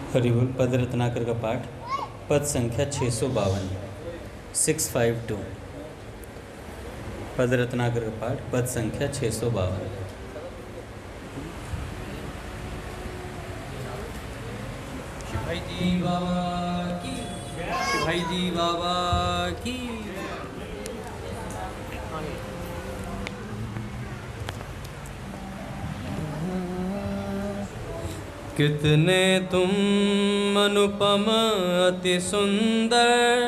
हरिबोल। पद रत्नाकर का पाठ, पद संख्या 652, 652। पद रत्नाकर का पाठ, पद संख्या 652। शिवाई जी बाबा की, शिवाई जी बाबा की। कितने तुम अनुपम अति सुंदर,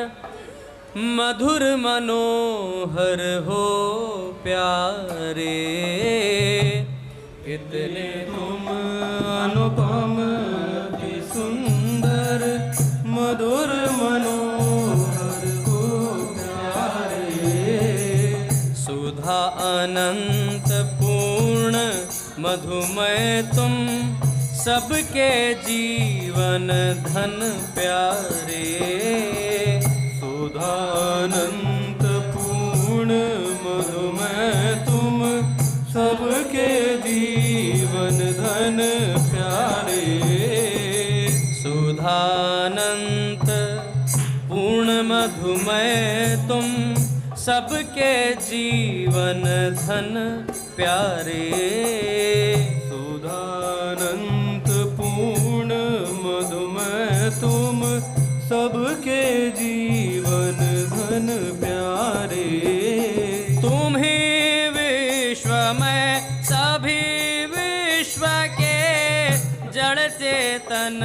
मधुर मनोहर हो प्यारे। कितने तुम अनुपम अति सुंदर, मधुर मनोहर हो प्यारे। सुधा अनंत पूर्ण मधुमय तुम, सबके जीवन धन प्यारे। सुधा अनंत पूर्ण मधुमय तुम, सबके जीवन धन प्यारे। सुधा अनंत पूर्ण मधुमय तुम, सबके जीवन धन प्यारे। सुधा अनंत पूर्ण मधुमय तुम, सबके जीवन धन प्यारे। तुम्ही विश्व में सभी विश्व के जड़ चेतन,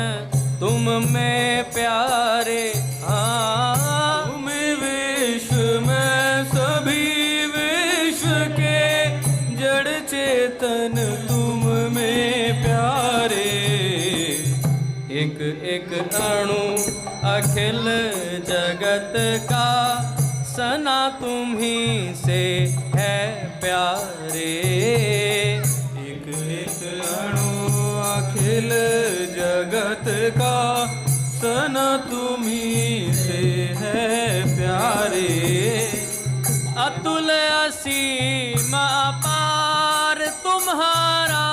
तुम में प्यारे। हाँ, तुम विश्व में सभी विश्व के जड़ चेतन, तुम में प्यारे। एक एक अणु अखिल जगत का, सना तुम्ही से है प्यारे। एक एक अणु अखिल जगत का, सना तुम्ही से है प्यारे। अतुल असीम अपार तुम्हारा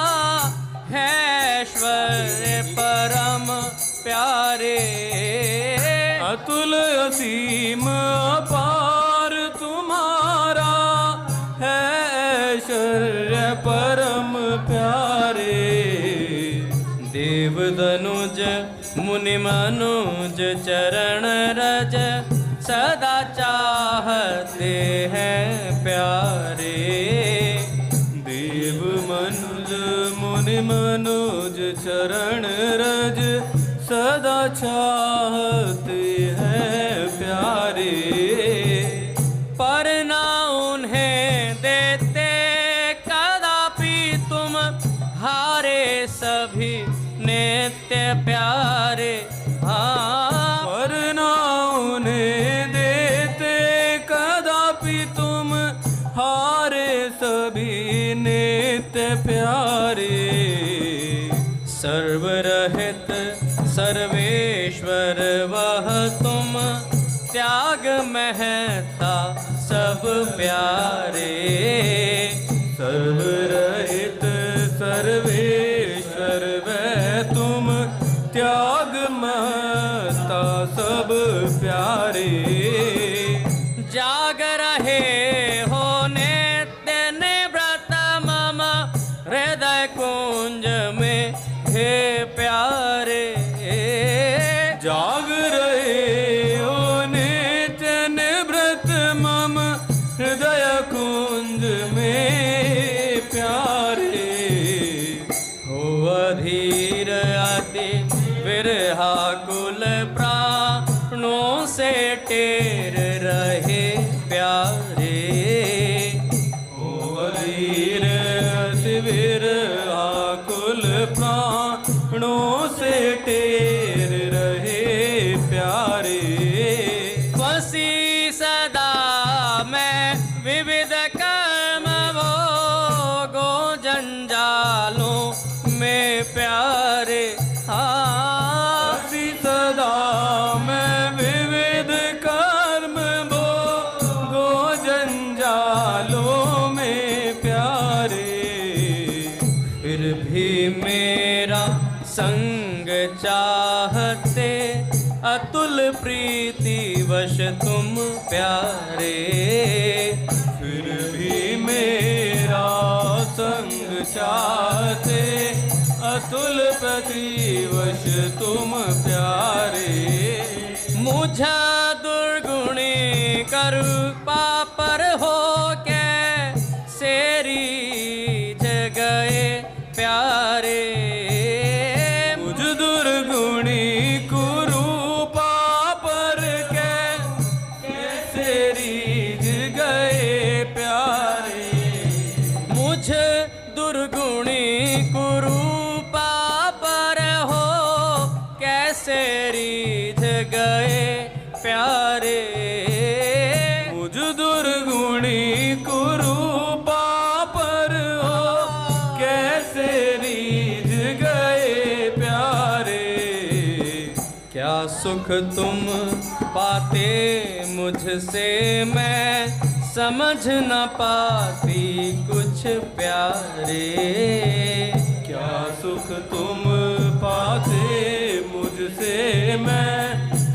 है ऐश्वर्य परम प्यारे। अतुल असीम अपार तुम्हारा है ऐश्वर्य परम प्यारे। देव दनुज मुनि मनुज चरण रज, सदा चाहते हैं प्यारे। देव मनुज मुनि मनुज चरण रज, सदा चाहते हैं प्यारे। पर ना उन्हें देते कदापि तुम, हारे सभी नित्य प्यारे। हाँ, पर ना उन्हें देते कदापि तुम, हारे सभी नित्य प्यारे। सर्वरहित सर्वेश्वर वह तुम, त्याग महता सब प्यारे। सर्वरहित सर्वेश्वर वह तुम, त्याग महता सब प्यारे। जाग रहे हो नित्य निव्रत मम, हृदय कुंज में हे प्यारे। जाग रहे हो नित्य निव्रत मम, हृदय कुंज में प्यारे। हो अधीर अति विरहाकुल प्राणों से टेर रहे प्यारे। हो अधीर अति विरहाकुल प्राणों से टेर रहे प्यारे। वसी सदा मैं विविध कर्म भोगो जंजालों में प्यारे। हाँ, वसी सदा मैं विविध कर्म भोगो जंजालों में प्यारे। फिर भी मेरा संग चाहते अतुल प्रीति वश तुम प्यारे, फिर भी मेरा संग चाहते अतुल प्रीति वश तुम प्यारे। मुझे दुर्गुणी कृपा पर हो के सेरीज गए प्यारे, मुझ दुर्गुणी कुरूपा पर कैसे रीझ गए प्यारे, मुझ दुर्गुणी कुरूपा पर हो कैसे रीझ गए प्यारे, मुझ दुर्गुणी कुरूपा पर हो कैसे रीझ गए प्यारे। क्या सुख तुम पाते मुझसे मैं समझ न पाती कुछ प्यारे, क्या सुख तुम पाते मुझसे मैं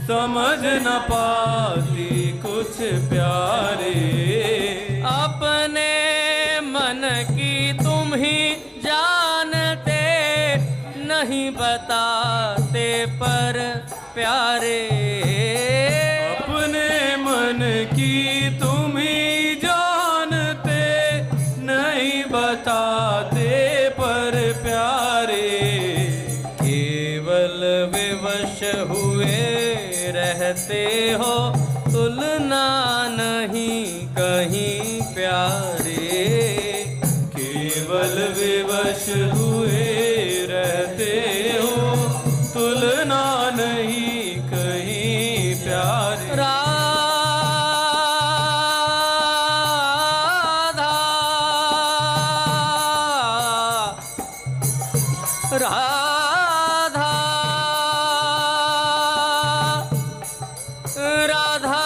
समझ न पाती कुछ प्यारे। अपने मन की तुम ही जानते नहीं बताते पर प्यारे, अपने मन की तुम ही जानते नहीं बताते पर प्यारे। केवल विवश हुए रहते हो तुलना नहीं कहीं प्यारे, केवल विवश हुए रहते हो तुलना नहीं कहीं प्यारे। राधा राधा राधा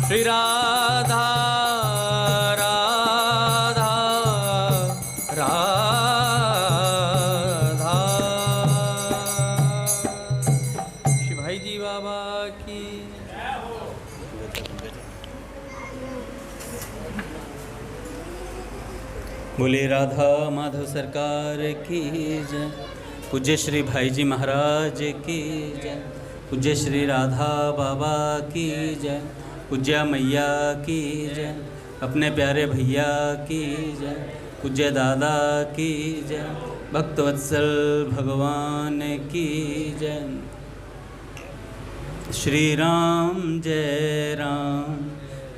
श्री राधा राधा राधा। श्री भाई जी बाबा की बोले राधा माधव सरकार की जय। पूज्य श्री भाई जी महाराज की जय। पूज्य श्री राधा बाबा की जय। पूज्या मैया की जय। अपने प्यारे भैया की जय। पूज्य दादा की जय। भक्तवत्सल भगवान की जय। श्री राम जय राम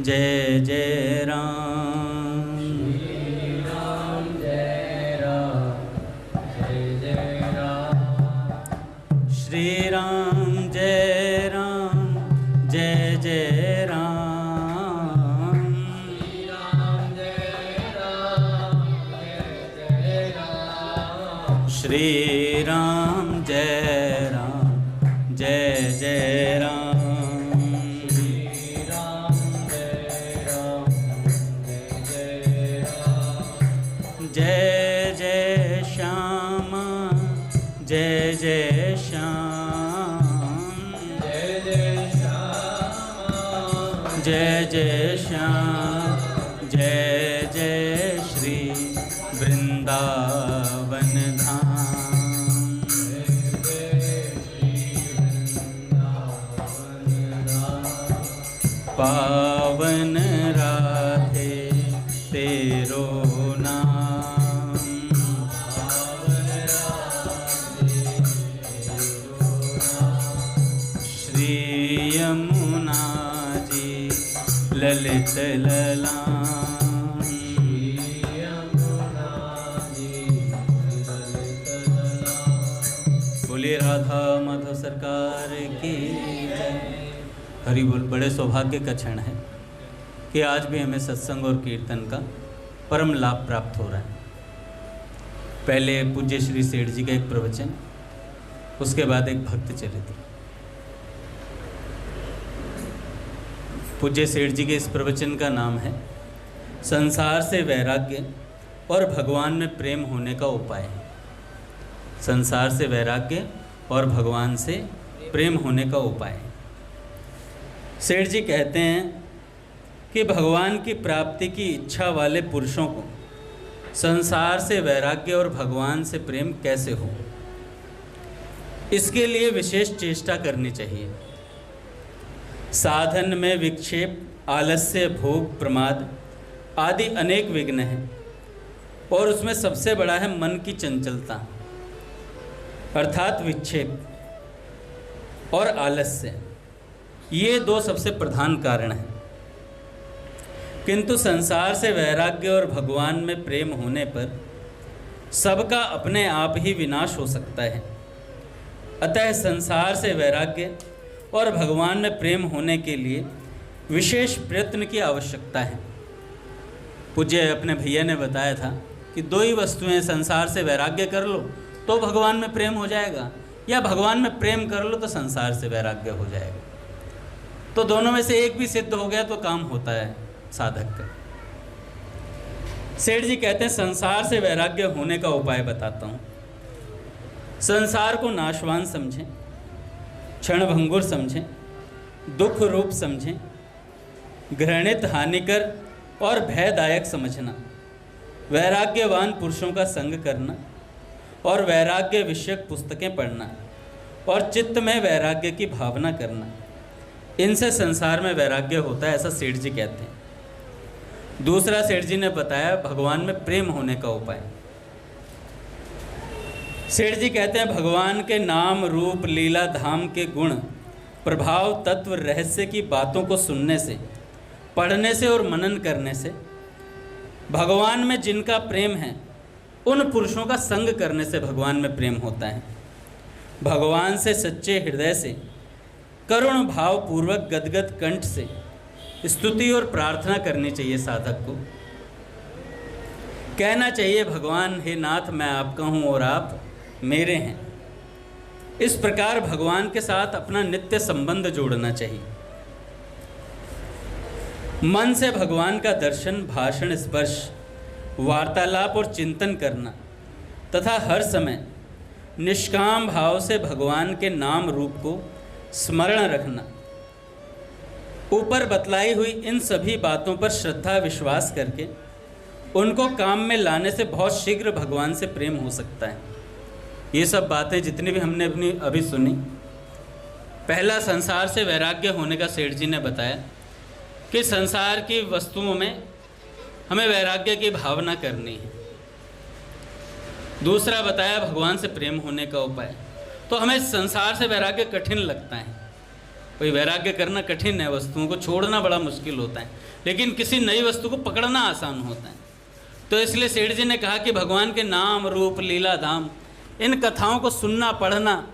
जय जय राम। श्री राम जय राम जय जय राम। श्री राम जय राम जय जय राम। श्री राम जय राम जय जय राम। श्री राम जय राम जय जय राम। जय जय श्यामा जय जय श्याम। जय जय श्याम जय जय श्याम। जय जय श्री वृंदावन धाम। जय जय श्री वृंदावन धाम। पावन राधे तेरो नाम। पावन राधे तेरो नाम। श्री यमुना जी ललित ललाम। श्री यमुना जी ललित ललाम। बोलिए राधा माधव सरकार की जय। हरि बोल। बड़े सौभाग्य का क्षण है कि आज भी हमें सत्संग और कीर्तन का परम लाभ प्राप्त हो रहा है। पहले पूज्य श्री सेठ जी का एक प्रवचन, उसके बाद एक भक्त चरित्र। पूज्य सेठ जी के इस प्रवचन का नाम है संसार से वैराग्य और भगवान में प्रेम होने का उपाय है। संसार से वैराग्य और भगवान से प्रेम होने का उपाय है। सेठ जी कहते हैं कि भगवान की प्राप्ति की इच्छा वाले पुरुषों को संसार से वैराग्य और भगवान से प्रेम कैसे हो, इसके लिए विशेष चेष्टा करनी चाहिए। साधन में विक्षेप, आलस्य, भोग, प्रमाद आदि अनेक विघ्न हैं और उसमें सबसे बड़ा है मन की चंचलता अर्थात विक्षेप और आलस्य। ये दो सबसे प्रधान कारण हैं। किंतु संसार से वैराग्य और भगवान में प्रेम होने पर सबका अपने आप ही विनाश हो सकता है। अतः संसार से वैराग्य और भगवान में प्रेम होने के लिए विशेष प्रयत्न की आवश्यकता है। पूज्य अपने भैया ने बताया था कि दो ही वस्तुएं, संसार से वैराग्य कर लो तो भगवान में प्रेम हो जाएगा, या भगवान में प्रेम कर लो तो संसार से वैराग्य हो जाएगा। तो दोनों में से एक भी सिद्ध हो गया तो काम होता है साधक का। सेठ जी कहते हैं संसार से वैराग्य होने का उपाय बताता हूँ। संसार को नाशवान समझें, क्षणभंगुर समझें, दुख रूप समझें, घृणित, हानिकर और भयदायक समझना, वैराग्यवान पुरुषों का संग करना और वैराग्य विषयक पुस्तकें पढ़ना और चित्त में वैराग्य की भावना करना, इनसे संसार में वैराग्य होता है, ऐसा सेठ जी कहते हैं। दूसरा सेठ जी ने बताया भगवान में प्रेम होने का उपाय। सेठ जी कहते हैं भगवान के नाम, रूप, लीला, धाम के गुण, प्रभाव, तत्व, रहस्य की बातों को सुनने से, पढ़ने से और मनन करने से, भगवान में जिनका प्रेम है उन पुरुषों का संग करने से भगवान में प्रेम होता है। भगवान से सच्चे हृदय से, करुण भाव पूर्वक, गदगद कंठ से स्तुति और प्रार्थना करनी चाहिए साधक को। कहना चाहिए भगवान, हे नाथ, मैं आपका हूँ और आप मेरे हैं। इस प्रकार भगवान के साथ अपना नित्य संबंध जोड़ना चाहिए। मन से भगवान का दर्शन, भाषण, स्पर्श, वार्तालाप और चिंतन करना तथा हर समय निष्काम भाव से भगवान के नाम रूप को स्मरण रखना। ऊपर बतलाई हुई इन सभी बातों पर श्रद्धा, विश्वास करके उनको काम में लाने से बहुत शीघ्र भगवान से प्रेम हो सकता है। ये सब बातें जितनी भी हमने अपनी अभी सुनी, पहला संसार से वैराग्य होने का सेठ जी ने बताया कि संसार की वस्तुओं में हमें वैराग्य की भावना करनी है। दूसरा बताया भगवान से प्रेम होने का उपाय। तो हमें संसार से वैराग्य कठिन लगता है, कोई वैराग्य करना कठिन है, वस्तुओं को छोड़ना बड़ा मुश्किल होता है, लेकिन किसी नई वस्तु को पकड़ना आसान होता है। तो इसलिए सेठ जी ने कहा कि भगवान के नाम, रूप, लीला, धाम, इन कथाओं को सुनना, पढ़ना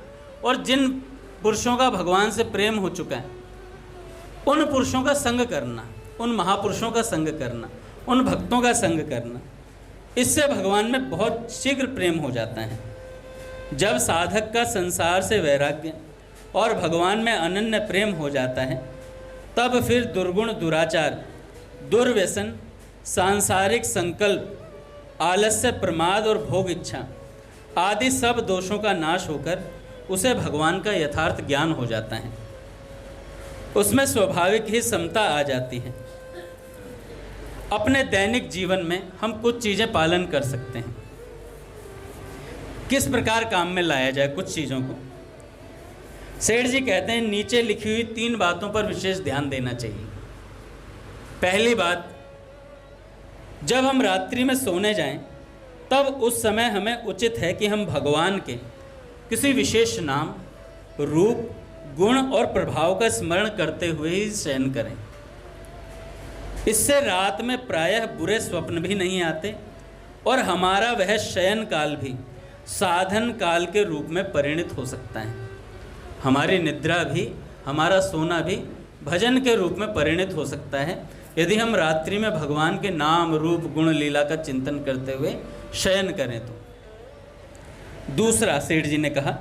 और जिन पुरुषों का भगवान से प्रेम हो चुका है उन पुरुषों का संग करना, उन महापुरुषों का संग करना, उन भक्तों का संग करना, इससे भगवान में बहुत शीघ्र प्रेम हो जाता है। जब साधक का संसार से वैराग्य और भगवान में अनन्य प्रेम हो जाता है तब फिर दुर्गुण, दुराचार, दुर्व्यसन, सांसारिक संकल्प, आलस्य, प्रमाद और भोग इच्छा आदि सब दोषों का नाश होकर उसे भगवान का यथार्थ ज्ञान हो जाता है। उसमें स्वाभाविक ही समता आ जाती है। अपने दैनिक जीवन में हम कुछ चीज़ें पालन कर सकते हैं। किस प्रकार काम में लाया जाए कुछ चीज़ों को? सेठ जी कहते हैं नीचे लिखी हुई 3 बातों पर विशेष ध्यान देना चाहिए। पहली बात, जब हम रात्रि में सोने जाएं तब उस समय हमें उचित है कि हम भगवान के किसी विशेष नाम, रूप, गुण और प्रभाव का स्मरण करते हुए ही शयन करें। इससे रात में प्रायः बुरे स्वप्न भी नहीं आते और हमारा वह शयन काल भी साधन काल के रूप में परिणित हो सकता है। हमारी निद्रा भी, हमारा सोना भी भजन के रूप में परिणित हो सकता है यदि हम रात्रि में भगवान के नाम, रूप, गुण, लीला का चिंतन करते हुए शयन करें तो। दूसरा, सेठ जी ने कहा,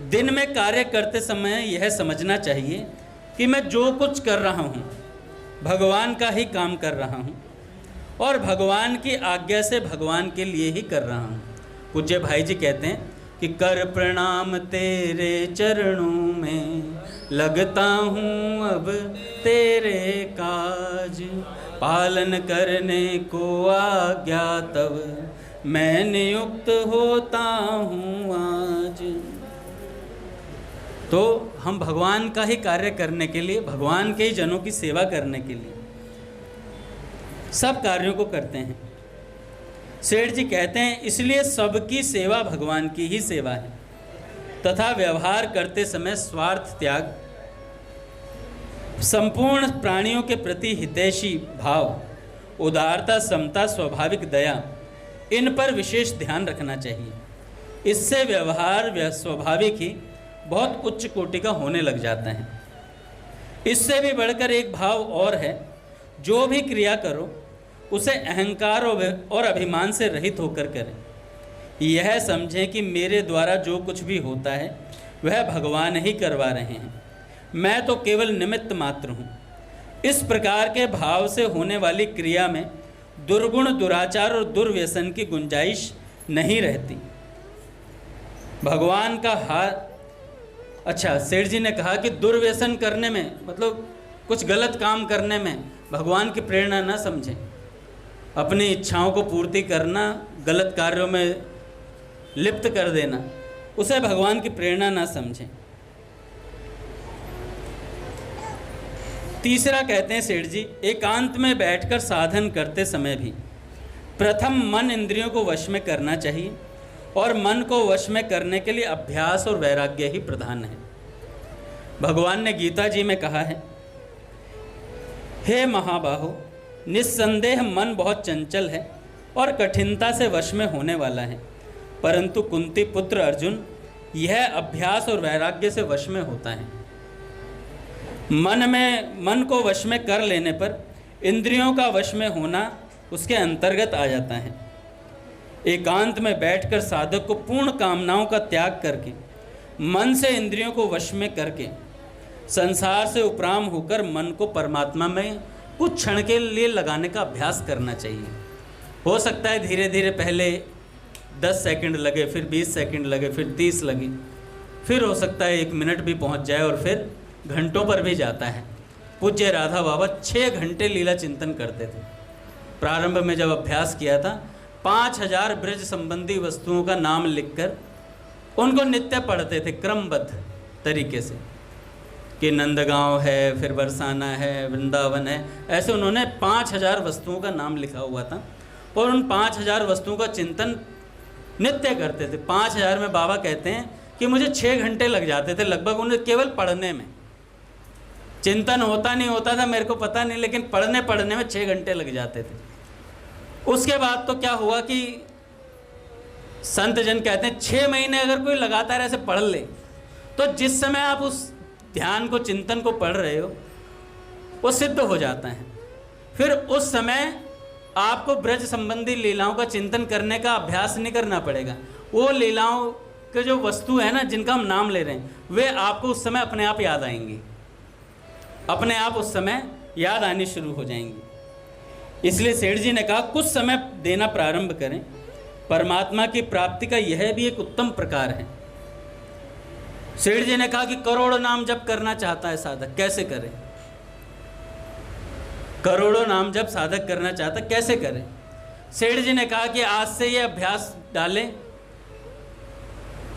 दिन में कार्य करते समय यह समझना चाहिए कि मैं जो कुछ कर रहा हूँ भगवान का ही काम कर रहा हूँ और भगवान की आज्ञा से भगवान के लिए ही कर रहा हूँ। पूज्य भाई जी कहते हैं कि कर प्रणाम तेरे चरणों में, लगता हूँ अब तेरे काज, पालन करने को आज्ञा तब मैं नियुक्त होता हूँ आज। तो हम भगवान का ही कार्य करने के लिए, भगवान के ही जनों की सेवा करने के लिए सब कार्यों को करते हैं। सेठ जी कहते हैं इसलिए सबकी सेवा भगवान की ही सेवा है तथा व्यवहार करते समय स्वार्थ त्याग, संपूर्ण प्राणियों के प्रति हितैषी भाव, उदारता, समता, स्वाभाविक दया, इन पर विशेष ध्यान रखना चाहिए। इससे व्यवहार स्वाभाविक ही बहुत उच्च कोटि का होने लग जाता है। इससे भी बढ़कर एक भाव और है, जो भी क्रिया करो उसे अहंकार और अभिमान से रहित होकर करें। यह समझें कि मेरे द्वारा जो कुछ भी होता है वह भगवान ही करवा रहे हैं, मैं तो केवल निमित्त मात्र हूँ। इस प्रकार के भाव से होने वाली क्रिया में दुर्गुण, दुराचार और दुर्व्यसन की गुंजाइश नहीं रहती। भगवान का हाथ, अच्छा, सेठ जी ने कहा कि दुर्व्यसन करने में मतलब कुछ गलत काम करने में भगवान की प्रेरणा न समझें। अपनी इच्छाओं को पूर्ति करना, गलत कार्यों में लिप्त कर देना, उसे भगवान की प्रेरणा न समझें। तीसरा कहते हैं सेठ जी, एकांत में बैठकर साधन करते समय भी प्रथम मन इंद्रियों को वश में करना चाहिए और मन को वश में करने के लिए अभ्यास और वैराग्य ही प्रधान है। भगवान ने गीता जी में कहा है, हे महाबाहो, निस्संदेह मन बहुत चंचल है और कठिनता से वश में होने वाला है, परंतु कुंती पुत्र अर्जुन यह अभ्यास और वैराग्य से वश में होता है। मन को वश में कर लेने पर इंद्रियों का वश में होना उसके अंतर्गत आ जाता है। एकांत में बैठकर साधक को पूर्ण कामनाओं का त्याग करके, मन से इंद्रियों को वश में करके, संसार से उपराम होकर मन को परमात्मा में कुछ क्षण के लिए लगाने का अभ्यास करना चाहिए। हो सकता है धीरे धीरे पहले 10 सेकंड लगे, फिर 20 सेकंड लगे, फिर 30 लगे, फिर हो सकता है 1 मिनट भी पहुंच जाए और फिर घंटों पर भी जाता है। पूज्य राधा बाबा 6 घंटे लीला चिंतन करते थे। प्रारंभ में जब अभ्यास किया था 5000 ब्रज संबंधी वस्तुओं का नाम लिखकर उनको नित्य पढ़ते थे क्रमबद्ध तरीके से, कि नंदगांव है, फिर बरसाना है, वृंदावन है, ऐसे उन्होंने 5000 वस्तुओं का नाम लिखा हुआ था और उन 5000 वस्तुओं का चिंतन नित्य करते थे। 5000 में बाबा कहते हैं कि मुझे 6 घंटे लग जाते थे लगभग उन्हें केवल पढ़ने में। चिंतन होता नहीं होता था मेरे को पता नहीं, लेकिन पढ़ने में 6 घंटे लग जाते थे। उसके बाद तो क्या हुआ कि संत जन कहते हैं 6 महीने अगर कोई लगातार ऐसे पढ़ ले तो जिस समय आप उस ध्यान को, चिंतन को पढ़ रहे हो वो सिद्ध हो जाता है। फिर उस समय आपको ब्रज संबंधी लीलाओं का चिंतन करने का अभ्यास नहीं करना पड़ेगा। वो लीलाओं के जो वस्तु है ना, जिनका हम नाम ले रहे हैं, वे आपको उस समय अपने आप याद आएंगी, अपने आप उस समय याद आनी शुरू हो जाएंगी। इसलिए सेठ जी ने कहा कुछ समय देना प्रारंभ करें। परमात्मा की प्राप्ति का यह भी एक उत्तम प्रकार है। सेठ जी ने कहा कि करोड़ों नाम जप करना चाहता है साधक, कैसे करे? करोड़ों नाम जप साधक करना चाहता कैसे करे? सेठ जी ने कहा कि आज से ये अभ्यास डालें,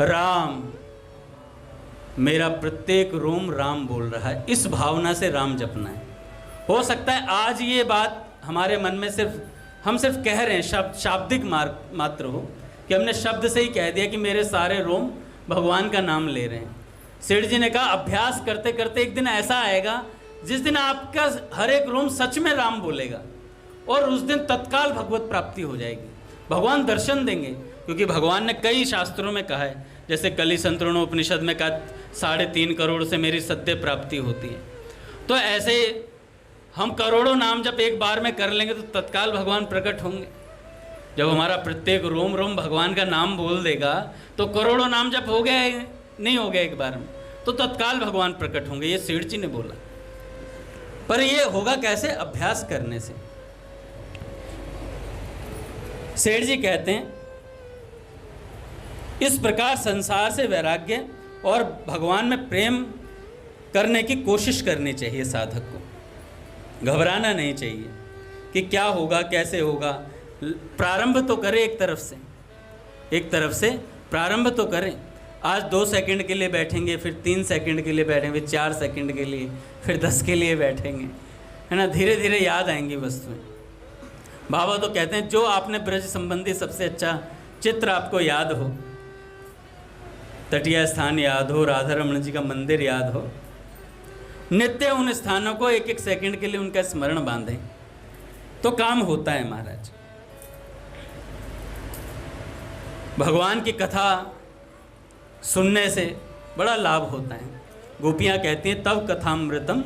राम, मेरा प्रत्येक रोम राम बोल रहा है, इस भावना से राम जपना है। हो सकता है आज ये बात हमारे मन में हम सिर्फ कह रहे हैं, शाब्दिक मात्र हो कि हमने शब्द से ही कह दिया कि मेरे सारे रोम भगवान का नाम ले रहे हैं। सेठ जी ने कहा अभ्यास करते करते एक दिन ऐसा आएगा जिस दिन आपका हर एक रोम सच में राम बोलेगा और उस दिन तत्काल भगवत प्राप्ति हो जाएगी। भगवान दर्शन देंगे, क्योंकि भगवान ने कई शास्त्रों में कहा है, जैसे कली संतरणोपनिषद में कहा 3.5 करोड़ से मेरी सत्य प्राप्ति होती है। तो ऐसे हम करोड़ों नाम जब एक बार में कर लेंगे तो तत्काल भगवान प्रकट होंगे। जब हमारा प्रत्येक रोम रोम भगवान का नाम बोल देगा तो करोड़ों नाम जब हो गया नहीं हो गया एक बार में, तो तत्काल भगवान प्रकट होंगे। ये सेठ जी ने बोला। पर ये होगा कैसे? अभ्यास करने से। सेठ जी कहते हैं इस प्रकार संसार से वैराग्य और भगवान में प्रेम करने की कोशिश करनी चाहिए साधक को। घबराना नहीं चाहिए कि क्या होगा कैसे होगा। प्रारंभ तो करें एक तरफ से प्रारंभ तो करें। आज 2 सेकंड के लिए बैठेंगे, फिर 3 सेकंड के लिए बैठेंगे, फिर 4 सेकंड के लिए, फिर 10 के लिए बैठेंगे, है ना। धीरे धीरे याद आएंगी वस्तुएं। बाबा तो कहते हैं जो आपने ब्रज संबंधी सबसे अच्छा चित्र आपको याद हो, तटीय स्थान याद हो, राधा रमण जी का मंदिर याद हो, नित्य उन स्थानों को 1-1 सेकंड के लिए उनका स्मरण बांधें तो काम होता है महाराज। भगवान की कथा सुनने से बड़ा लाभ होता है। गोपियाँ कहती हैं तव कथामृतम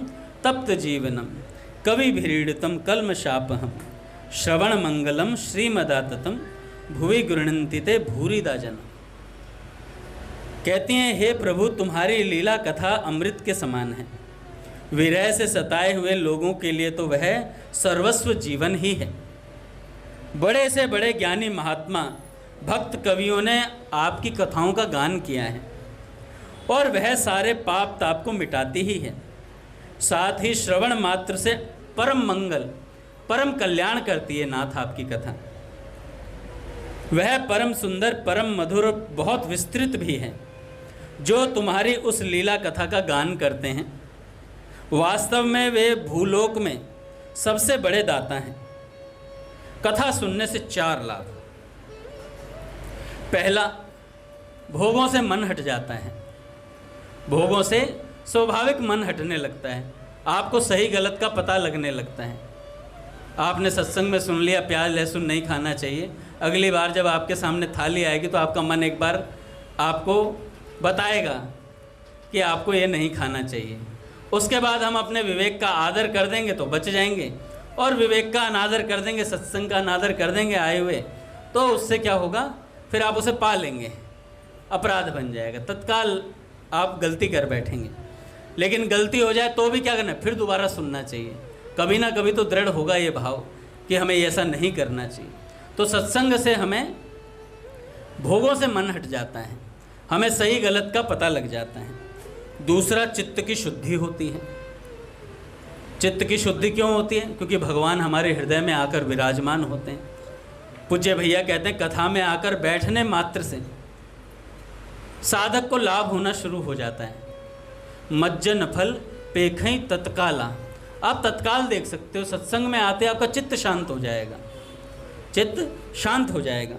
तप्त जीवनम कवि भीड़ितम कल्मशापहम श्रवण मंगलम श्रीमदाततम भुवि गृह्णन्ति ते भूरिदा जन। कहती हैं हे प्रभु तुम्हारी लीला कथा अमृत के समान है। विरह से सताए हुए लोगों के लिए तो वह सर्वस्व जीवन ही है। बड़े से बड़े ज्ञानी महात्मा भक्त कवियों ने आपकी कथाओं का गान किया है और वह सारे पाप ताप को मिटाती ही है। साथ ही श्रवण मात्र से परम मंगल परम कल्याण करती है नाथ आपकी कथा। वह परम सुंदर परम मधुर बहुत विस्तृत भी है। जो तुम्हारी उस लीला कथा का गान करते हैं वास्तव में वे भूलोक में सबसे बड़े दाता हैं। कथा सुनने से 4 लाभ। पहला, भोगों से मन हट जाता है। भोगों से स्वाभाविक मन हटने लगता है। आपको सही गलत का पता लगने लगता है। आपने सत्संग में सुन लिया प्याज लहसुन नहीं खाना चाहिए, अगली बार जब आपके सामने थाली आएगी तो आपका मन एक बार आपको बताएगा कि आपको ये नहीं खाना चाहिए। उसके बाद हम अपने विवेक का आदर कर देंगे तो बच जाएंगे, और विवेक का अनादर कर देंगे, सत्संग का अनादर कर देंगे आए हुए, तो उससे क्या होगा, फिर आप उसे पा लेंगे, अपराध बन जाएगा, तत्काल आप गलती कर बैठेंगे। लेकिन गलती हो जाए तो भी क्या करना है, फिर दोबारा सुनना चाहिए। कभी ना कभी तो दृढ़ होगा ये भाव कि हमें ऐसा नहीं करना चाहिए। तो सत्संग से हमें भोगों से मन हट जाता है, हमें सही गलत का पता लग जाता है। दूसरा, चित्त की शुद्धि होती है। चित्त की शुद्धि क्यों होती है? क्योंकि भगवान हमारे हृदय में आकर विराजमान होते हैं। पूज्य भैया कहते हैं कथा में आकर बैठने मात्र से साधक को लाभ होना शुरू हो जाता है। मज्जन फल पेखई तत्काला, आप तत्काल देख सकते हो। सत्संग में आते आपका चित्त शांत हो जाएगा, चित्त शांत हो जाएगा,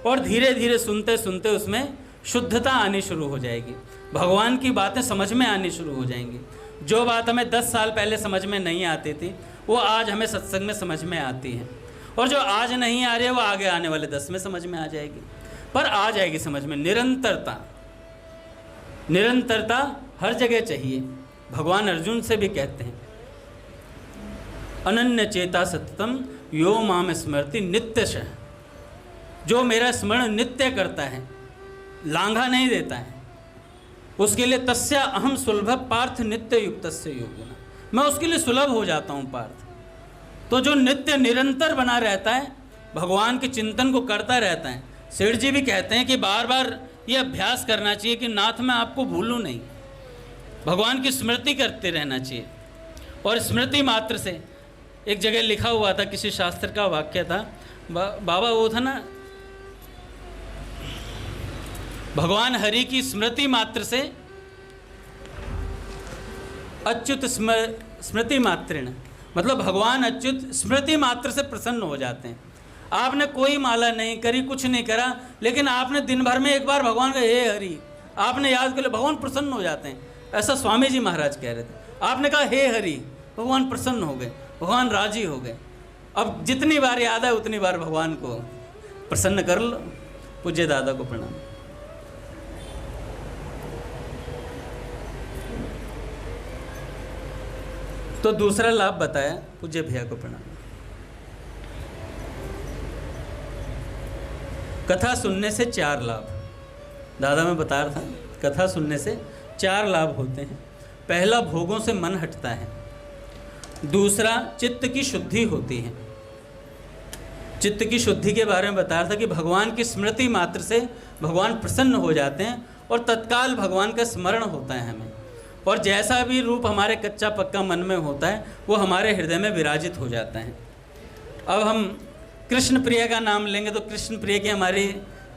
और धीरे धीरे सुनते सुनते उसमें शुद्धता आनी शुरू हो जाएगी। भगवान की बातें समझ में आनी शुरू हो जाएंगी। जो बात हमें 10 साल पहले समझ में नहीं आती थी वो आज हमें सत्संग में समझ में आती है, और जो आज नहीं आ रही है वो आगे आने वाले 10 में समझ में आ जाएगी। पर आ जाएगी समझ में। निरंतरता, निरंतरता हर जगह चाहिए। भगवान अर्जुन से भी कहते हैं अनन्य चेता सततम यो माम स्मृति नित्यशः, जो मेरा स्मरण नित्य करता है, लांघा नहीं देता है, उसके लिए तस्या अहम सुलभ पार्थ नित्य युक्तस्य योगिना, मैं उसके लिए सुलभ हो जाता हूँ पार्थ। तो जो नित्य निरंतर बना रहता है, भगवान के चिंतन को करता रहता है। सेठ जी भी कहते हैं कि बार बार ये अभ्यास करना चाहिए कि नाथ मैं आपको भूलूं नहीं, भगवान की स्मृति करते रहना चाहिए। और स्मृति मात्र से, एक जगह लिखा हुआ था, किसी शास्त्र का वाक्य था, बाबा वो था ना, भगवान हरि की स्मृति मात्र से अच्युत स्मृति मात्रेण, मतलब भगवान अच्युत स्मृति मात्र से प्रसन्न हो जाते हैं। आपने कोई माला नहीं करी, कुछ नहीं करा, लेकिन आपने दिन भर में एक बार भगवान का हे हरि आपने याद कर लिया, भगवान प्रसन्न हो जाते हैं। ऐसा स्वामी जी महाराज कह रहे थे। आपने कहा हे हरि, भगवान प्रसन्न हो गए, भगवान राजी हो गए। अब जितनी बार याद है उतनी बार भगवान को प्रसन्न कर लो। पूज्य दादा को प्रणाम। तो दूसरा लाभ बताया, पूज्य भैया को प्रणाम। कथा सुनने से 4 लाभ, दादा मैं बता रहा था, कथा सुनने से 4 लाभ होते हैं। पहला, भोगों से मन हटता है। दूसरा, चित्त की शुद्धि होती है। चित्त की शुद्धि के बारे में बताया था कि भगवान की स्मृति मात्र से भगवान प्रसन्न हो जाते हैं और तत्काल भगवान का स्मरण होता है हमें, और जैसा भी रूप हमारे कच्चा पक्का मन में होता है वो हमारे हृदय में विराजित हो जाता है। अब हम कृष्ण प्रिय का नाम लेंगे तो कृष्ण प्रिय की हमारी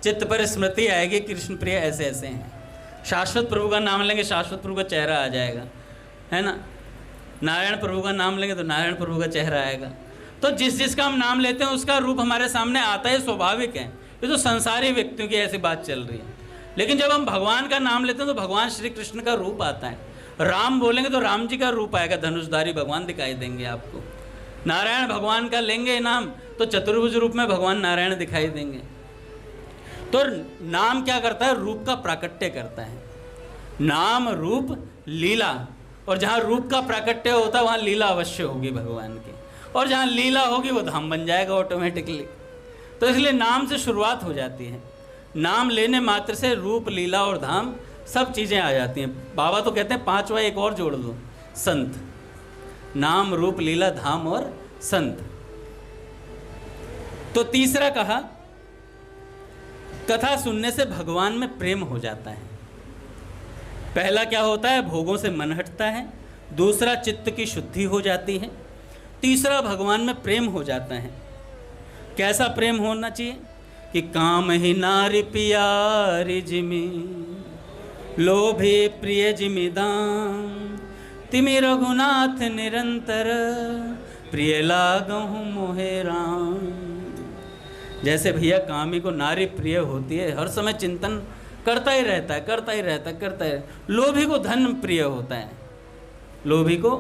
चित्त पर स्मृति आएगी, कृष्ण प्रिय ऐसे ऐसे हैं। शाश्वत प्रभु का नाम लेंगे, शाश्वत प्रभु का चेहरा आ जाएगा, है ना। नारायण प्रभु का नाम लेंगे तो नारायण प्रभु का चेहरा आएगा। तो जिस जिसका हम नाम लेते हैं उसका रूप हमारे सामने आता है, स्वाभाविक है। ये तो संसारी व्यक्तियों की ऐसी बात चल रही है। लेकिन जब हम भगवान का नाम लेते हैं तो भगवान श्री कृष्ण का रूप आता है। राम बोलेंगे तो राम जी का रूप आएगा, धनुषधारी भगवान दिखाई देंगे आपको। नारायण भगवान का लेंगे नाम तो चतुर्भुज रूप में भगवान नारायण दिखाई देंगे। तो नाम क्या करता है? रूप का प्राकट्य करता है। नाम, रूप, लीला, और जहाँ रूप का प्राकट्य होता है वहाँ लीला अवश्य होगी भगवान की, और जहाँ लीला होगी वो धाम बन जाएगा ऑटोमेटिकली। तो इसलिए नाम से शुरुआत हो जाती है। नाम लेने मात्र से रूप, लीला और धाम सब चीज़ें आ जाती हैं। बाबा तो कहते हैं पांचवा एक और जोड़ दो, संत। नाम, रूप, लीला, धाम और संत। तो तीसरा कहा, कथा सुनने से भगवान में प्रेम हो जाता है। पहला क्या होता है? भोगों से मन हटता है। दूसरा, चित्त की शुद्धि हो जाती है। तीसरा, भगवान में प्रेम हो जाता है। कैसा प्रेम होना चाहिए? कि काम ही नारी पियारी जिमी, लोभे प्रिय जिमी दाम, तिमि रघुनाथ निरंतर, प्रिय लागहु मोहे राम। जैसे भैया कामी को नारी प्रिय होती है, हर समय चिंतन करता ही रहता है, करता ही रहता है, करता है। लोभी को धन प्रिय होता है, लोभी को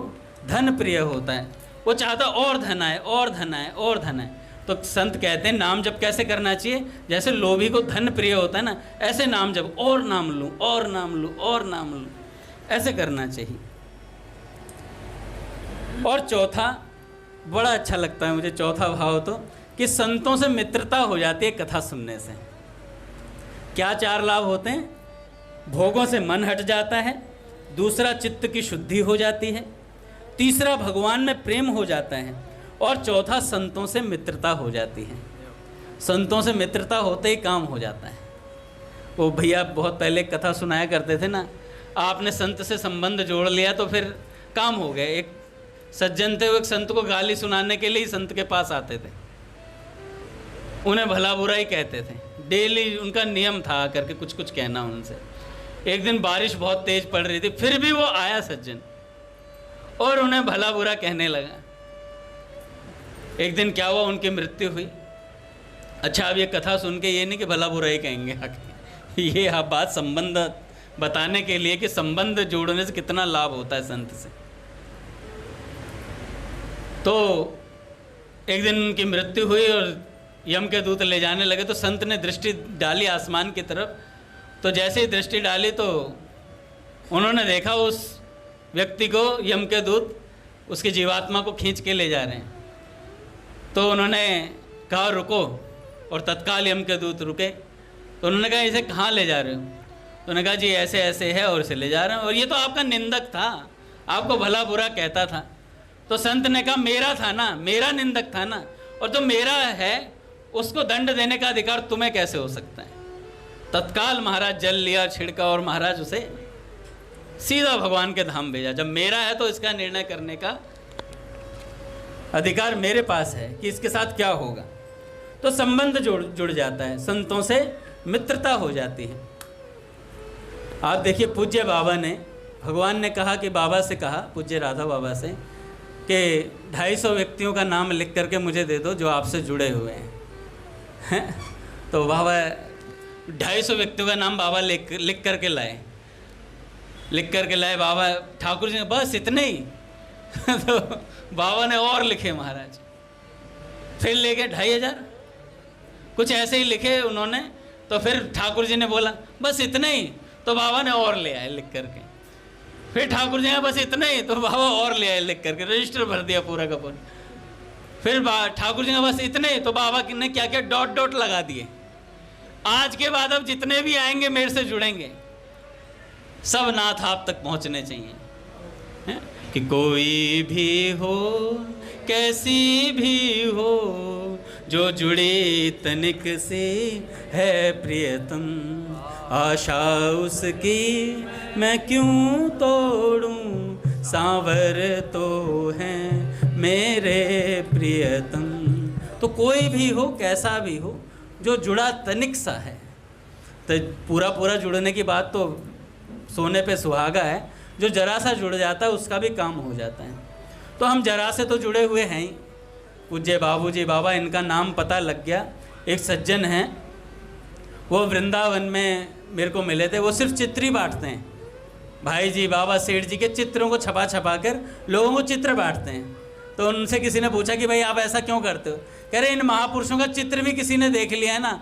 धन प्रिय होता है। वो चाहता और धन आए, और धन आए, और धन आए। तो संत कहते हैं नाम जप कैसे करना चाहिए? जैसे लोभी को धन प्रिय होता है ना, ऐसे नाम जप, और नाम लूँ, और नाम लूँ, और नाम लूँ, ऐसे करना चाहिए। और चौथा बड़ा अच्छा लगता है मुझे, चौथा भाव तो कि संतों से मित्रता हो जाती है कथा सुनने से। क्या चार लाभ होते हैं? भोगों से मन हट जाता है। दूसरा, चित्त की शुद्धि हो जाती है। तीसरा, भगवान में प्रेम हो जाता है। और चौथा, संतों से मित्रता हो जाती है। संतों से मित्रता होते ही काम हो जाता है। वो भैया बहुत पहले कथा सुनाया करते थे ना, आपने संत से संबंध जोड़ लिया तो फिर काम हो गया। एक सज्जन थे, वो एक संत को गाली सुनाने के लिए ही संत के पास आते थे, उन्हें भला बुरा ही कहते थे। डेली उनका नियम था करके कुछ कुछ कहना उनसे। एक दिन बारिश बहुत तेज पड़ रही थी, फिर भी वो आया सज्जन और उन्हें भला बुरा कहने लगा। एक दिन क्या हुआ, उनकी मृत्यु हुई। अच्छा, अब ये कथा सुन के ये नहीं कि भला बुरा ही कहेंगे आके, ये आप बात संबंध बताने के लिए कि संबंध जोड़ने से कितना लाभ होता है संत से। तो एक दिन उनकी मृत्यु हुई और यम के दूत ले जाने लगे, तो संत ने दृष्टि डाली आसमान की तरफ। तो जैसे ही दृष्टि डाली तो उन्होंने देखा उस व्यक्ति को यम के दूत उसकी जीवात्मा को खींच के ले जा रहे हैं। तो उन्होंने कहा रुको, और तत्काल यम के दूत रुके। तो उन्होंने कहा इसे कहाँ ले जा रहे हो? तो उन्होंने कहा जी ऐसे ऐसे है और इसे ले जा रहे हैं, और ये तो आपका निंदक था, आपको भला बुरा कहता था। तो संत ने कहा मेरा था ना, मेरा निंदक था ना, और जो मेरा है उसको दंड देने का अधिकार तुम्हें कैसे हो सकता है? तत्काल महाराज जल लिया, छिड़का, और महाराज उसे सीधा भगवान के धाम भेजा। जब मेरा है तो इसका निर्णय करने का अधिकार मेरे पास है कि इसके साथ क्या होगा। तो संबंध जुड़ जाता है, संतों से मित्रता हो जाती है। आप देखिए पूज्य बाबा ने, भगवान ने कहा कि बाबा से कहा, पूज्य राधा बाबा से, कि 250 व्यक्तियों का नाम लिख करके मुझे दे दो जो आपसे जुड़े हुए हैं। तो बाबा 250 व्यक्तियों का नाम बाबा लिख करके लाए, बाबा ठाकुर जी ने बस इतने ही। तो बाबा ने और लिखे महाराज, फिर लेके 2500 कुछ ऐसे ही लिखे उन्होंने। तो फिर ठाकुर जी ने बोला बस इतने ही, तो बाबा ने और ले आए लिख करके। फिर ठाकुर जी ने बस इतने ही, तो बाबा और ले आए लिख करके, रजिस्टर भर दिया पूरा का पूरा। फिर ठाकुर जी ने बस इतने ही, तो बाबा ने क्या किया, डॉट डॉट लगा दिए। आज के बाद अब जितने भी आएंगे मेरे से जुड़ेंगे, सब नाथ आप तक पहुंचने चाहिए। है? कि कोई भी हो, कैसी भी हो, जो जुड़ी तनिक से है प्रियतम, आशा उसकी मैं क्यों तोड़ूं, सांवर तो हैं मेरे प्रियतम। तो कोई भी हो, कैसा भी हो, जो जुड़ा तनिक सा है, तो पूरा पूरा जुड़ने की बात तो सोने पे सुहागा है, जो जरा सा जुड़ जाता है उसका भी काम हो जाता है। तो हम जरा से तो जुड़े हुए हैं ही। पूज्य बाबूजी बाबा, इनका नाम पता लग गया। एक सज्जन हैं, वो वृंदावन में मेरे को मिले थे। वो सिर्फ चित्र ही बांटते हैं। भाई जी बाबा सेठ जी के चित्रों को छपा छपा कर लोगों को चित्र बांटते हैं। तो उनसे किसी ने पूछा कि भाई आप ऐसा क्यों करते हो? कह रहे इन महापुरुषों का चित्र भी किसी ने देख लिया है ना,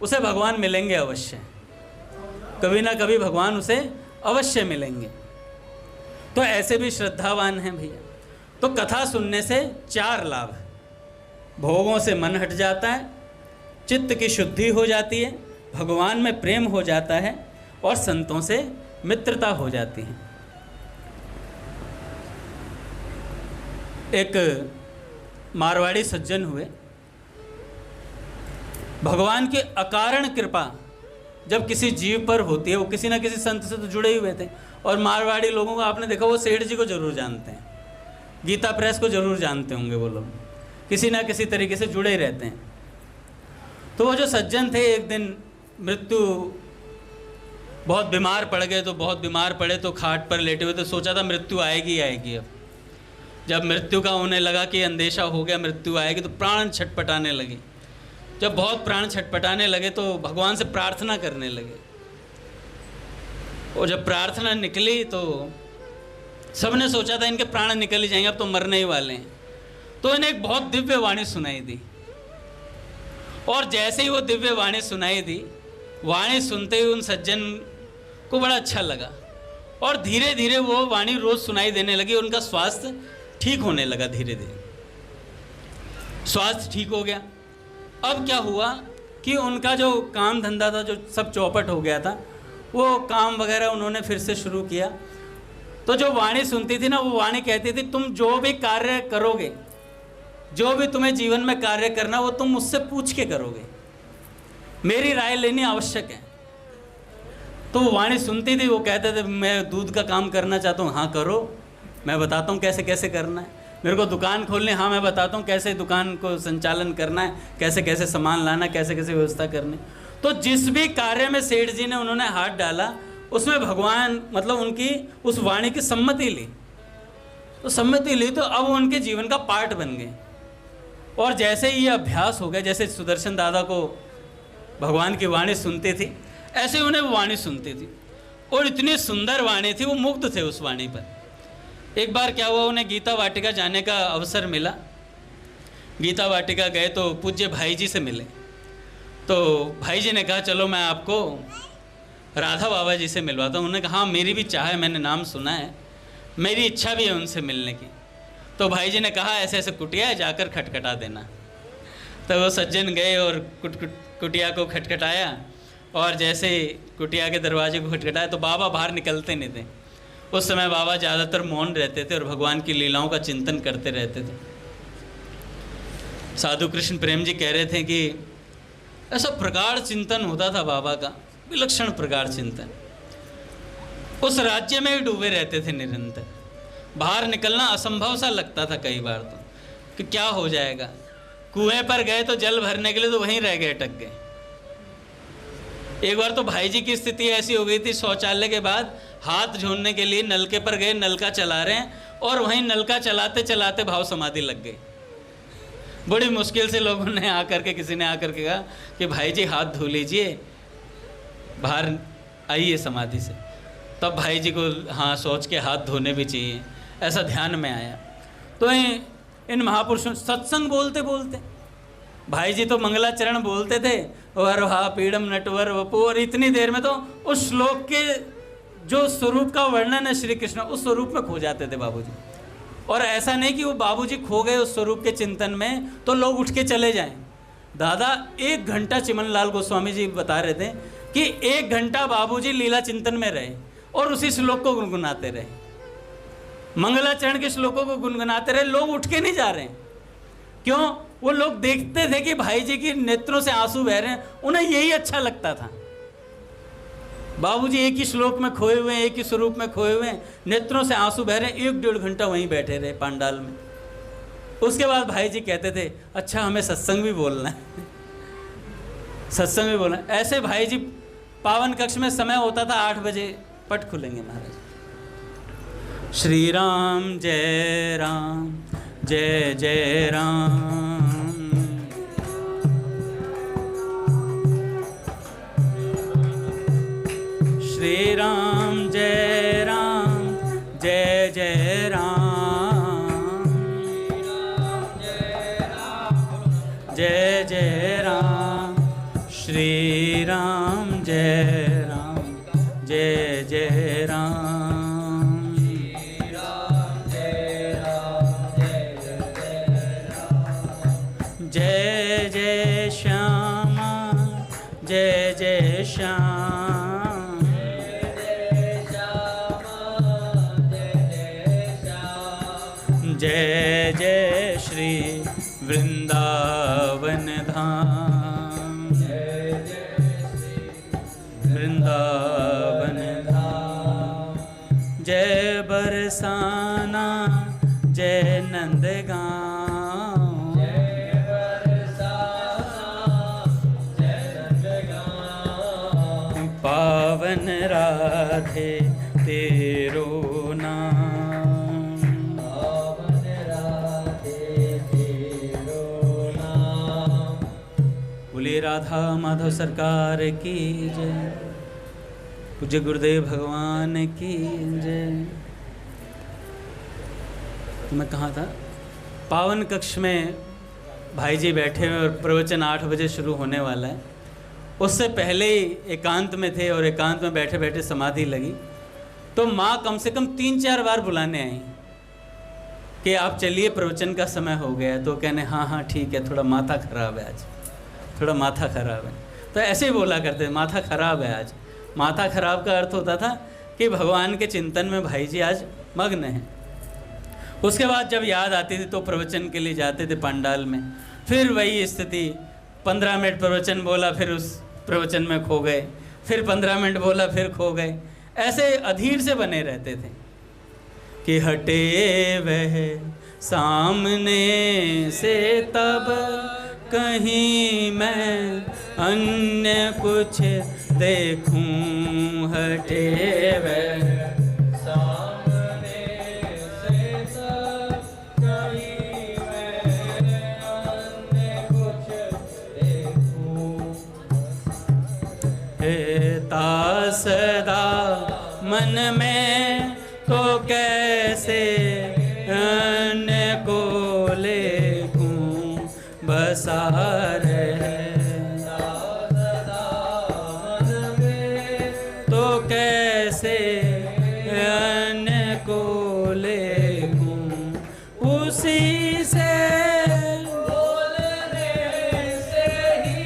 उसे भगवान मिलेंगे अवश्य, कभी ना कभी भगवान उसे अवश्य मिलेंगे। तो ऐसे भी श्रद्धावान हैं भैया। तो कथा सुनने से 4 लाभ: भोगों से मन हट जाता है, चित्त की शुद्धि हो जाती है, भगवान में प्रेम हो जाता है, और संतों से मित्रता हो जाती है। एक मारवाड़ी सज्जन हुए, भगवान की अकारण कृपा जब किसी जीव पर होती है, वो किसी ना किसी संत से तो जुड़े हुए थे। और मारवाड़ी लोगों को आपने देखा, वो सेठ जी को जरूर जानते हैं, गीता प्रेस को जरूर जानते होंगे, वो लोग किसी ना किसी तरीके से जुड़े ही रहते हैं। तो वो जो सज्जन थे, एक दिन मृत्यु, बहुत बीमार पड़ गए। तो बहुत बीमार पड़े तो खाट पर लेटे हुए, तो सोचा था मृत्यु आएगी ही आएगी। अब जब मृत्यु का उन्हें लगा कि अंदेशा हो गया, मृत्यु आएगी, तो प्राण छटपटाने लगे। जब बहुत प्राण छटपटाने लगे तो भगवान से प्रार्थना करने लगे। और जब प्रार्थना निकली तो सबने सोचा था इनके प्राण निकल ही जाएंगे, अब तो मरने ही वाले हैं। तो इन्हें एक बहुत दिव्य वाणी सुनाई दी। और जैसे ही वो दिव्य वाणी सुनाई दी, वाणी सुनते ही उन सज्जन को बड़ा अच्छा लगा, और धीरे धीरे वो वाणी रोज सुनाई देने लगी। उनका स्वास्थ्य ठीक होने लगा, धीरे धीरे स्वास्थ्य ठीक हो गया। अब क्या हुआ कि उनका जो काम धंधा था, जो सब चौपट हो गया था, वो काम वगैरह उन्होंने फिर से शुरू किया। तो जो वाणी सुनती थी ना, वो वाणी कहती थी, तुम जो भी कार्य करोगे, जो भी तुम्हें जीवन में कार्य करना, वो तुम मुझसे पूछ के करोगे, मेरी राय लेनी आवश्यक है। तो वो वाणी सुनती थी, वो कहते थे मैं दूध का काम करना चाहता हूँ, हाँ करो, मैं बताता हूँ कैसे कैसे करना है। मेरे को दुकान खोलनी, हाँ मैं बताता हूँ कैसे दुकान को संचालन करना है, कैसे कैसे सामान लाना, कैसे कैसे व्यवस्था करनी। तो जिस भी कार्य में सेठ जी ने उन्होंने हाथ डाला, उसमें भगवान मतलब उनकी उस वाणी की सम्मति ली। तो सम्मति ली तो अब उनके जीवन का पार्ट बन गए। और जैसे ही ये अभ्यास हो गया, जैसे सुदर्शन दादा को भगवान की वाणी सुनती थी, ऐसे ही उन्हें वो वाणी सुनती थी। और इतनी सुंदर वाणी थी, वो मुग्ध थे उस वाणी पर। एक बार क्या हुआ, उन्हें गीता वाटिका जाने का अवसर मिला। गीता वाटिका गए तो पूज्य भाई जी से मिले। तो भाई जी ने कहा चलो मैं आपको राधा बाबा जी से मिलवाता हूँ। उन्होंने कहा हाँ मेरी भी चाह है, मैंने नाम सुना है, मेरी इच्छा भी है उनसे मिलने की। तो भाई जी ने कहा ऐसे ऐसे कुटिया है, जाकर खटखटा देना। तो वो सज्जन गए और कुटिया को खटखटाया, और जैसे कुटिया के दरवाजे को खटखटाया तो बाबा बाहर निकलते नहीं थे। उस समय बाबा ज़्यादातर मौन रहते थे और भगवान की लीलाओं का चिंतन करते रहते थे। साधु कृष्ण प्रेम जी कह रहे थे कि ऐसा प्रगाढ़ चिंतन होता था बाबा का, विलक्षण प्रगाढ़ चिंतन। उस राज्य में ही डूबे रहते थे निरंतर, बाहर निकलना असंभव सा लगता था कई बार तो, कि क्या हो जाएगा। कुएं पर गए तो जल भरने के लिए तो वहीं रह गए, अटक गए। एक बार तो भाई जी की स्थिति ऐसी हो गई थी, शौचालय के बाद हाथ धोने के लिए नलके पर गए, नलका चला रहे हैं, और वहीं नलका चलाते चलाते भाव समाधि लग गई। बड़ी मुश्किल से लोगों ने आकर के, किसी ने आकर के कहा कि भाई जी हाथ धो लीजिए, बाहर आइए समाधि से। तब भाई जी को हाँ सोच के हाथ धोने भी चाहिए, ऐसा ध्यान में आया। तो इन महापुरुषों सत्संग बोलते बोलते भाई जी तो मंगलाचरण बोलते थे, वरहा पीड़म नटवर वपु, और इतनी देर में तो उस श्लोक के जो स्वरूप का वर्णन है श्री कृष्ण, उस स्वरूप में खो जाते थे बाबूजी। और ऐसा नहीं कि वो बाबूजी खो गए उस स्वरूप के चिंतन में तो लोग उठ के चले जाएं। दादा 1 घंटा, चिमनलाल गोस्वामी जी बता रहे थे कि 1 घंटा बाबूजी लीला चिंतन में रहे और उसी श्लोक को गुनगुनाते रहे, मंगलाचरण के श्लोकों को गुनगुनाते रहे। लोग उठ के नहीं जा रहे हैं, क्यों? वो लोग देखते थे कि भाई जी के नेत्रों से आंसू बह रहे हैं, उन्हें यही अच्छा लगता था। बाबूजी एक ही श्लोक में खोए हुए हैं, एक ही स्वरूप में खोए हुए हैं, नेत्रों से आंसू बह रहे हैं, 1-1.5 घंटा वहीं बैठे रहे पांडाल में। उसके बाद भाई जी कहते थे अच्छा हमें सत्संग भी बोलना है, सत्संग भी बोलना है। ऐसे भाई जी पावन कक्ष में समय होता था 8 बजे पट खुलेंगे महाराज। श्री राम जय राम जय जय राम, श्री राम जय जय राम, जय जय राम, श्री राम जय जय राम, जय जय श्यामा जय जय श्याम, जय जय श्री वृंदावन धाम, वृंदावन धाम, जय बरसाना जय नंदगांव, पावन राधे तेरो नाम, पावन राधे तेरो नाम। बोलिए राधा माधव सरकार की जय, पूज्य गुरुदेव भगवान की जय। तो मैं कहाँ था? पावन कक्ष में भाई जी बैठे हुए और प्रवचन 8 बजे शुरू होने वाला है। उससे पहले ही एकांत में थे और एकांत में बैठे बैठे समाधि लगी, तो माँ कम से कम 3-4 बार बुलाने आई कि आप चलिए प्रवचन का समय हो गया है। तो कहने हाँ हाँ ठीक है, थोड़ा माथा खराब है आज, थोड़ा माथा खराब है। तो ऐसे ही बोला करते माथा खराब है आज। माथा खराब का अर्थ होता था कि भगवान के चिंतन में भाई जी आज मग्न हैं। उसके बाद जब याद आती थी तो प्रवचन के लिए जाते थे पंडाल में, फिर वही स्थिति, 15 मिनट प्रवचन बोला फिर उस प्रवचन में खो गए, फिर 15 मिनट बोला फिर खो गए। ऐसे अधीर से बने रहते थे कि हटे वह सामने से तब कहीं मैं अन्य कुछ देखूं, हटे वह सामने से तब कहीं मैं अन्य कुछ देखूं, हेता सदा मन में तो कैसे अन्य को लेकूं, बसा रहे तो कैसे अन्य को लेकूं, उसी से बोलने से ही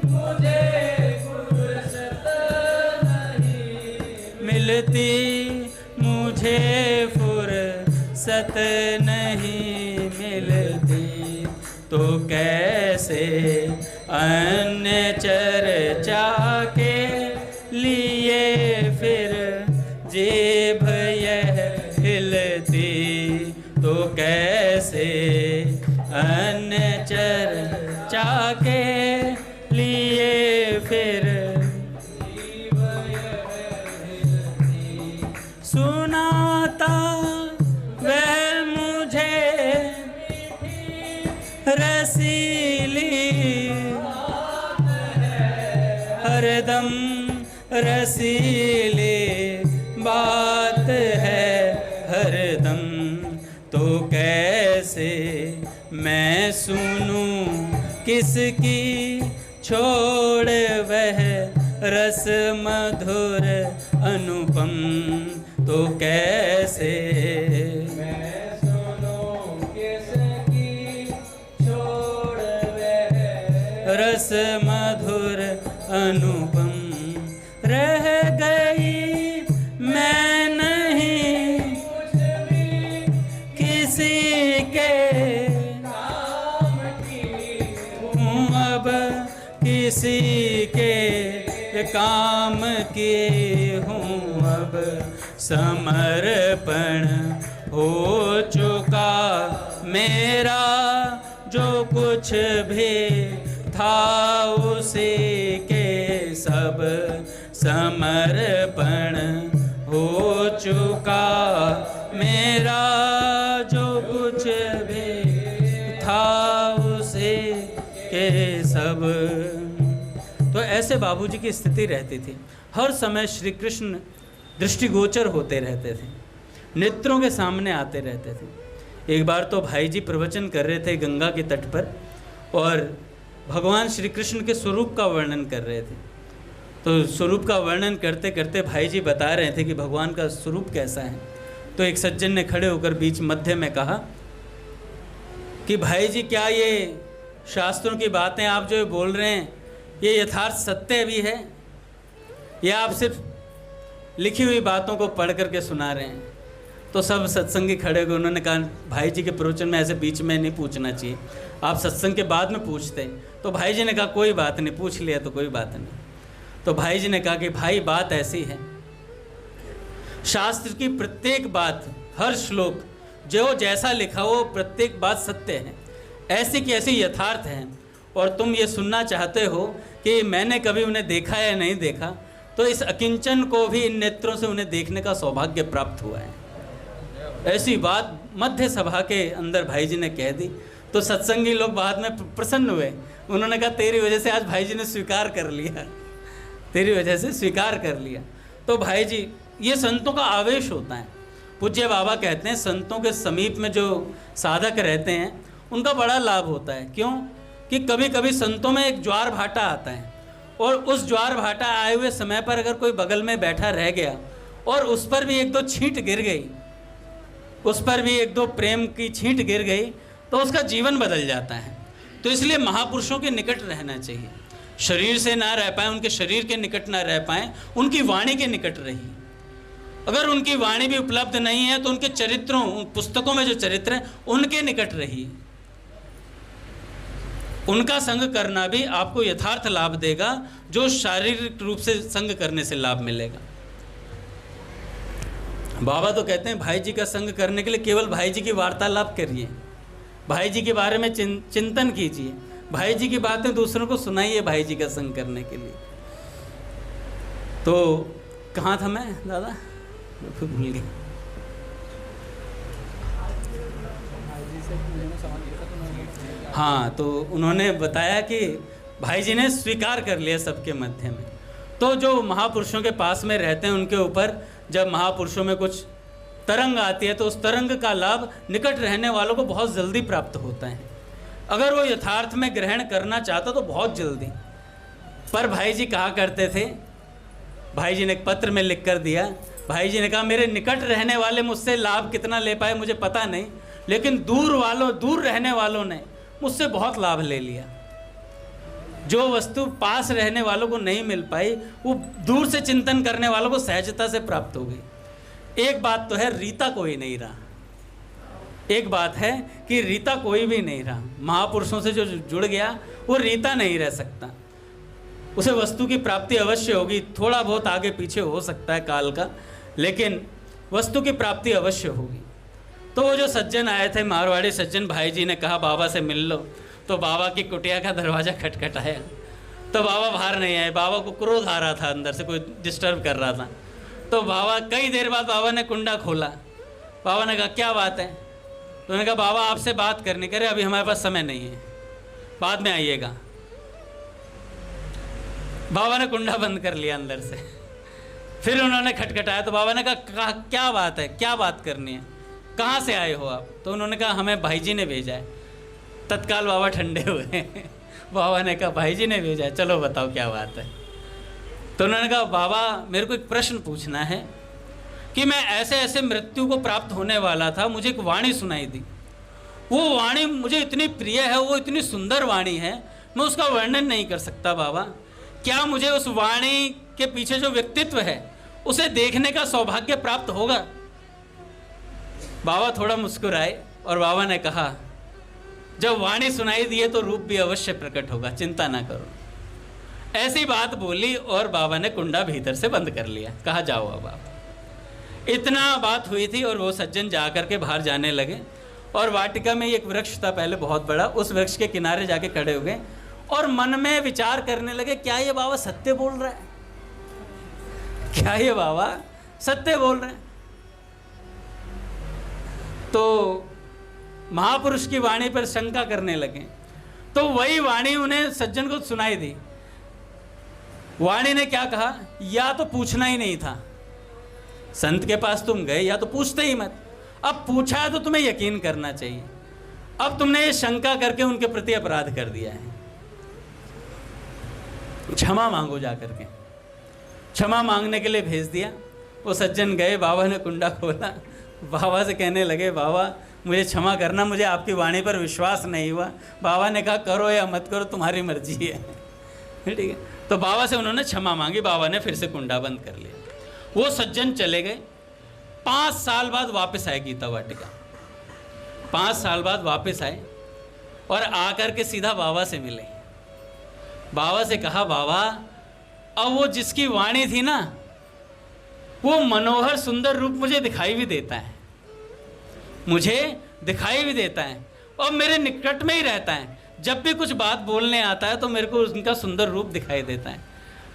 मुझे फुर्सत नहीं मिलती, मुझे फुर्सत नहीं मिलती, तो कैसे अन्य चर्चा के लिए फिर जेब यह हिलती, तो कैसे अन्य चर्चा के लिए फिर जेब यह हिलती, सुनाता वह मुझे रसीली हरदम रसीली बात है हरदम, तो कैसे मैं सुनूं किसकी छोड़ वह रस मधुर अनुपम, तो कैसे मैं सुनूं किसकी छोड़ वह रस मधुर अनुपम, रह गई मैं नहीं कुछ भी किसी के नाम किसी के काम किए हूँ, अब समर्पण हो चुका मेरा, जो कुछ भी था उसी के सब समर्पण हो चुका मेरा, जो कुछ भी था उसी के सब। तो ऐसे बाबूजी की स्थिति रहती थी, हर समय श्री कृष्ण दृष्टिगोचर होते रहते थे, नेत्रों के सामने आते रहते थे। एक बार तो भाई जी प्रवचन कर रहे थे गंगा के तट पर और भगवान श्री कृष्ण के स्वरूप का वर्णन कर रहे थे। तो स्वरूप का वर्णन करते करते भाई जी बता रहे थे कि भगवान का स्वरूप कैसा है। तो एक सज्जन ने खड़े होकर बीच मध्य में कहा कि भाई जी, क्या ये शास्त्रों की बातें आप जो बोल रहे हैं ये यथार्थ सत्य भी है, या आप सिर्फ लिखी हुई बातों को पढ़ करके सुना रहे हैं? तो सब सत्संगी खड़े हो गए। उन्होंने कहा भाई जी के प्रवचन में ऐसे बीच में नहीं पूछना चाहिए, आप सत्संग के बाद में पूछते हैं। तो भाई जी ने कहा कोई बात नहीं, पूछ लिया तो कोई बात नहीं। तो भाई जी ने कहा कि भाई बात ऐसी है, शास्त्र की प्रत्येक बात, हर श्लोक जो जैसा लिखा हो प्रत्येक बात सत्य है, ऐसी की ऐसी यथार्थ है। और तुम ये सुनना चाहते हो कि मैंने कभी उन्हें देखा या नहीं देखा, तो इस अकिंचन को भी इन नेत्रों से उन्हें देखने का सौभाग्य प्राप्त हुआ है। ऐसी बात मध्य सभा के अंदर भाई जी ने कह दी। तो सत्संगी लोग बाद में प्रसन्न हुए। उन्होंने कहा तेरी वजह से आज भाई जी ने स्वीकार कर लिया, तेरी वजह से स्वीकार कर लिया। तो भाई जी, ये संतों का आवेश होता है। पूज्य बाबा कहते हैं संतों के समीप में जो साधक रहते हैं उनका बड़ा लाभ होता है। क्यों? कि कभी कभी संतों में एक ज्वार भाटा आता है, और उस ज्वार भाटा आए हुए समय पर अगर कोई बगल में बैठा रह गया और उस पर भी एक दो छींट गिर गई, उस पर भी एक दो प्रेम की छींट गिर गई, तो उसका जीवन बदल जाता है। तो इसलिए महापुरुषों के निकट रहना चाहिए। शरीर से ना रह पाए, उनके शरीर के निकट ना रह पाए, उनकी वाणी के निकट रहिए। अगर उनकी वाणी भी उपलब्ध नहीं है तो उनके चरित्रों, उन पुस्तकों में जो चरित्र हैं उनके निकट रहिए। उनका संग करना भी आपको यथार्थ लाभ देगा, जो शारीरिक रूप से संग करने से लाभ मिलेगा। बाबा तो कहते हैं भाई जी का संग करने के लिए केवल भाई जी की वार्तालाप करिए, भाई जी के बारे में चिंतन कीजिए, भाई जी की बातें दूसरों को सुनाइए भाई जी का संग करने के लिए। तो कहाँ था मैं दादा, भूल गया। हाँ, तो उन्होंने बताया कि भाई जी ने स्वीकार कर लिया सबके मध्य में। तो जो महापुरुषों के पास में रहते हैं उनके ऊपर जब महापुरुषों में कुछ तरंग आती है तो उस तरंग का लाभ निकट रहने वालों को बहुत जल्दी प्राप्त होता है। अगर वो यथार्थ में ग्रहण करना चाहता तो बहुत जल्दी। पर भाई जी कहा करते थे, भाई जी ने एक पत्र में लिख कर दिया, भाई जी ने कहा मेरे निकट रहने वाले मुझसे लाभ कितना ले पाए मुझे पता नहीं, लेकिन दूर रहने वालों ने मुझसे बहुत लाभ ले लिया। जो वस्तु पास रहने वालों को नहीं मिल पाई वो दूर से चिंतन करने वालों को सहजता से प्राप्त हो गई। एक बात तो है, रीता कोई नहीं रहा। एक बात है कि रीता कोई भी नहीं रहा। महापुरुषों से जो जुड़ गया वो रीता नहीं रह सकता। उसे वस्तु की प्राप्ति अवश्य होगी, थोड़ा बहुत आगे पीछे हो सकता है काल का, लेकिन वस्तु की प्राप्ति अवश्य होगी। तो वो जो सज्जन आए थे, मारवाड़ी सज्जन, भाई जी ने कहा बाबा से मिल लो। तो बाबा की कुटिया का दरवाज़ा खटखटाया तो बाबा बाहर नहीं आए। बाबा को क्रोध आ रहा था, अंदर से कोई डिस्टर्ब कर रहा था। तो बाबा कई देर बाद बाबा ने कुंडा खोला। बाबा ने कहा क्या बात है? तो उन्होंने कहा बाबा आपसे बात करनी, करे अभी हमारे पास समय नहीं है, बाद में आइएगा। बाबा ने कुंडा बंद कर लिया अंदर से। फिर उन्होंने खटखटाया तो बाबा ने कहा क्या बात है, क्या बात करनी है, कहाँ से आए हो आप? तो उन्होंने कहा हमें भाई जी ने भेजा है। तत्काल बाबा ठंडे हुए। बाबा ने कहा भाई जी ने भेजा है, चलो बताओ क्या बात है। तो उन्होंने कहा बाबा मेरे को एक प्रश्न पूछना है कि मैं ऐसे ऐसे मृत्यु को प्राप्त होने वाला था, मुझे एक वाणी सुनाई दी। वो वाणी मुझे इतनी प्रिय है, वो इतनी सुंदर वाणी है, मैं उसका वर्णन नहीं कर सकता बाबा। क्या मुझे उस वाणी के पीछे जो व्यक्तित्व है उसे देखने का सौभाग्य प्राप्त होगा? बाबा थोड़ा मुस्कुराए और बाबा ने कहा जब वाणी सुनाई दी है तो रूप भी अवश्य प्रकट होगा, चिंता ना करो। ऐसी बात बोली और बाबा ने कुंडा भीतर से बंद कर लिया। कहा जाओ अब आप। इतना बात हुई थी और वो सज्जन जा कर के बाहर जाने लगे और वाटिका में एक वृक्ष था पहले बहुत बड़ा, उस वृक्ष के किनारे जाके खड़े हो गए और मन में विचार करने लगे, क्या ये बाबा सत्य बोल रहा है, क्या ये बाबा सत्य बोल रहे हैं। तो महापुरुष की वाणी पर शंका करने लगे। तो वही वाणी उन्हें सज्जन को सुनाई दी। वाणी ने क्या कहा, या तो पूछना ही नहीं था, संत के पास तुम गए या तो पूछते ही मत, अब पूछा है तो तुम्हें यकीन करना चाहिए, अब तुमने ये शंका करके उनके प्रति अपराध कर दिया है, क्षमा मांगो जा करके। क्षमा मांगने के लिए भेज दिया। वो सज्जन गए, बाबा ने कुंडा खोला, बाबा से कहने लगे, बाबा मुझे क्षमा करना, मुझे आपकी वाणी पर विश्वास नहीं हुआ। बाबा ने कहा करो या मत करो तुम्हारी मर्जी है, ठीक है। तो बाबा से उन्होंने क्षमा मांगी, बाबा ने फिर से कुंडा बंद कर लिया। वो सज्जन चले गए। 5 साल बाद वापस आए गीता वाटिका। 5 साल बाद वापस आए और आकर के सीधा बाबा से मिले। बाबा से कहा, बाबा अब वो जिसकी वाणी थी ना, वो मनोहर सुंदर रूप मुझे दिखाई भी देता है, मुझे दिखाई भी देता है और मेरे निकट में ही रहता है। जब भी कुछ बात बोलने आता है तो मेरे को उनका सुंदर रूप दिखाई देता है।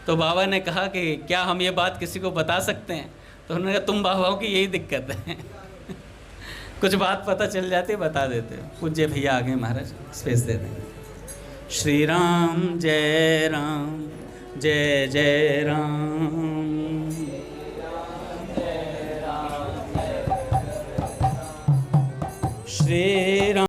तो बाबा ने कहा कि क्या हम ये बात किसी को बता सकते हैं? तो उन्होंने कहा तुम बाबाओं की यही दिक्कत है कुछ बात पता चल जाती है, बता देते हो। पूज्य भैया आगे महाराज स्पेस दे देंगे। श्री राम जय राम, जय जय राम, श्री राम।